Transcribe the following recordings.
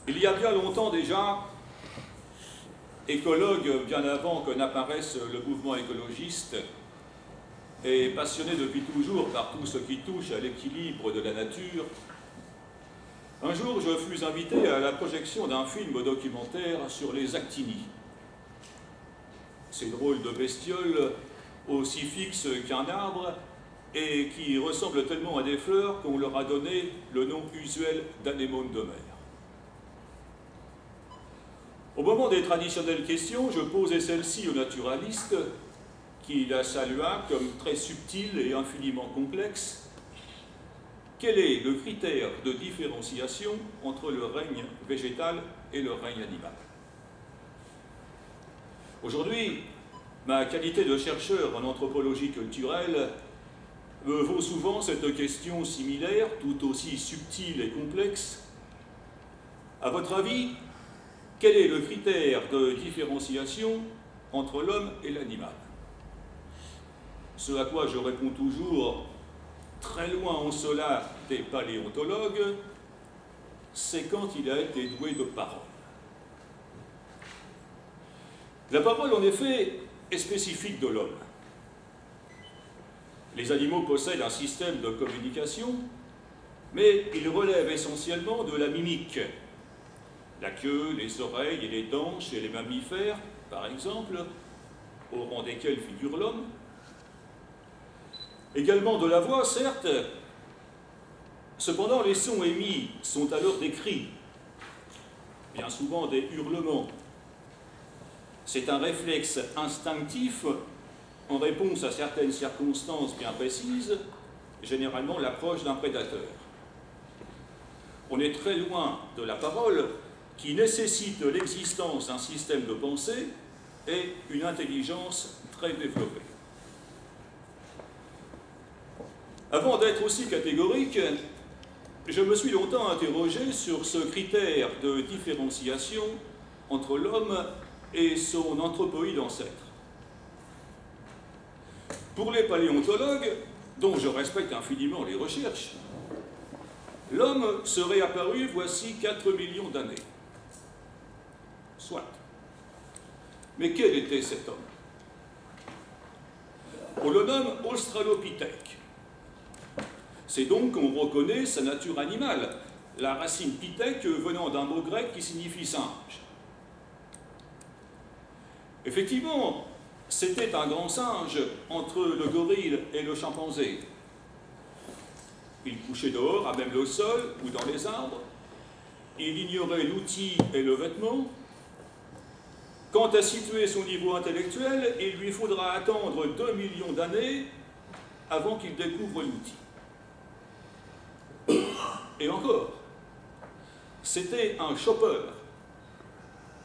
Il y a bien longtemps déjà, écologue bien avant que n'apparaisse le mouvement écologiste, et passionné depuis toujours par tout ce qui touche à l'équilibre de la nature, un jour je fus invité à la projection d'un film documentaire sur les actinies. Ces drôles de bestioles aussi fixes qu'un arbre et qui ressemblent tellement à des fleurs qu'on leur a donné le nom usuel d'anémones de mer. Au moment des traditionnelles questions, je posai celle-ci au naturaliste, qui la salua comme très subtile et infiniment complexe. Quel est le critère de différenciation entre le règne végétal et le règne animal? Aujourd'hui, ma qualité de chercheur en anthropologie culturelle me vaut souvent cette question similaire, tout aussi subtile et complexe. À votre avis, quel est le critère de différenciation entre l'homme et l'animal? Ce à quoi je réponds toujours, très loin en cela des paléontologues, c'est quand il a été doué de parole. La parole, en effet, est spécifique de l'homme. Les animaux possèdent un système de communication, mais ils relèvent essentiellement de la mimique. La queue, les oreilles et les dents chez les mammifères, par exemple, au rang desquels figure l'homme. Également de la voix, certes. Cependant, les sons émis sont alors des cris, bien souvent des hurlements. C'est un réflexe instinctif en réponse à certaines circonstances bien précises, généralement l'approche d'un prédateur. On est très loin de la parole, qui nécessite l'existence d'un système de pensée et une intelligence très développée. Avant d'être aussi catégorique, je me suis longtemps interrogé sur ce critère de différenciation entre l'homme et son anthropoïde ancêtre. Pour les paléontologues, dont je respecte infiniment les recherches, l'homme serait apparu voici 4 millions d'années. Soit. Mais quel était cet homme? On le nomme Australopithèque. C'est donc qu'on reconnaît sa nature animale, la racine pithèque venant d'un mot grec qui signifie singe. Effectivement, c'était un grand singe entre le gorille et le chimpanzé. Il couchait dehors, à même le sol ou dans les arbres. Il ignorait l'outil et le vêtement. Quant à situer son niveau intellectuel, il lui faudra attendre 2 millions d'années avant qu'il découvre l'outil. Et encore, c'était un chopper,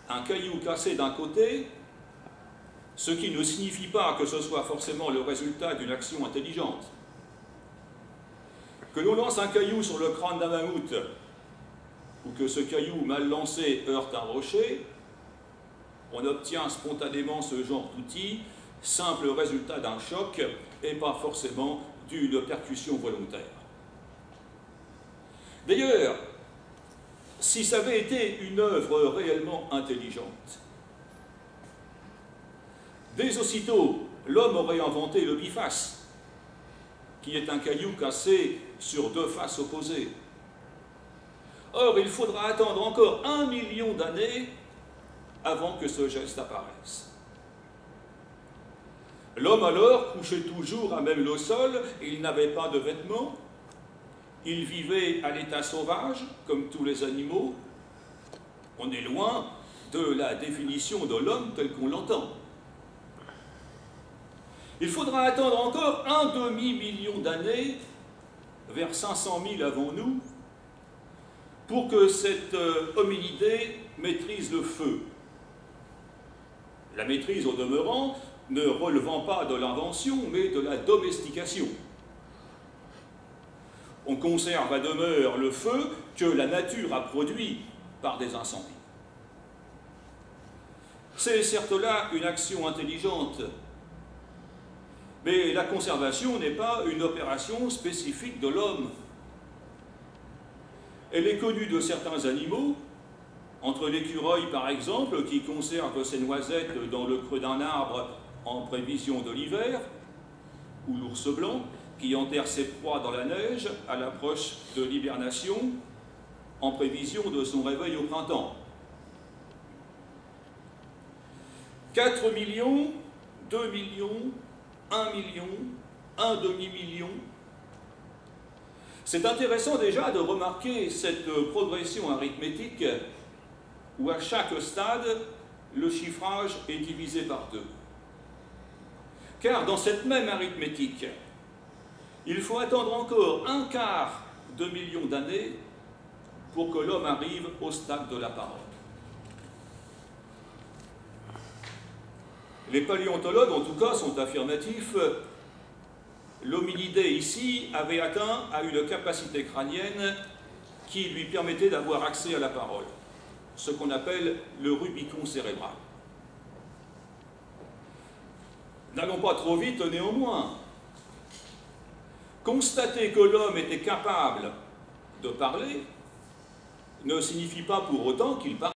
un caillou cassé d'un côté, ce qui ne signifie pas que ce soit forcément le résultat d'une action intelligente. Que l'on lance un caillou sur le crâne d'un mammouth, ou que ce caillou mal lancé heurte un rocher, on obtient spontanément ce genre d'outil, simple résultat d'un choc et pas forcément d'une percussion volontaire. D'ailleurs, si ça avait été une œuvre réellement intelligente, dès aussitôt, l'homme aurait inventé le biface, qui est un caillou cassé sur 2 faces opposées. Or, il faudra attendre encore 1 million d'années avant que ce geste apparaisse. L'homme alors couchait toujours à même le sol, il n'avait pas de vêtements, il vivait à l'état sauvage, comme tous les animaux. On est loin de la définition de l'homme tel qu'on l'entend. Il faudra attendre encore 1 demi-million d'années, vers 500 000 avant nous, pour que cet hominidé maîtrise le feu. La maîtrise, au demeurant, ne relevant pas de l'invention, mais de la domestication. On conserve à demeure le feu que la nature a produit par des incendies. C'est certes là une action intelligente, mais la conservation n'est pas une opération spécifique de l'homme. Elle est connue de certains animaux, entre l'écureuil, par exemple, qui conserve ses noisettes dans le creux d'un arbre en prévision de l'hiver, ou l'ours blanc, qui enterre ses proies dans la neige à l'approche de l'hibernation, en prévision de son réveil au printemps. 4 millions, 2 millions, 1 million, un demi-million. C'est intéressant déjà de remarquer cette progression arithmétique où à chaque stade, le chiffrage est divisé par 2. Car dans cette même arithmétique, il faut attendre encore 1/4 de million d'années pour que l'homme arrive au stade de la parole. Les paléontologues, en tout cas, sont affirmatifs. L'hominidé, ici, avait atteint à une capacité crânienne qui lui permettait d'avoir accès à la parole, ce qu'on appelle le Rubicon cérébral. N'allons pas trop vite, néanmoins. Constater que l'homme était capable de parler ne signifie pas pour autant qu'il parlait.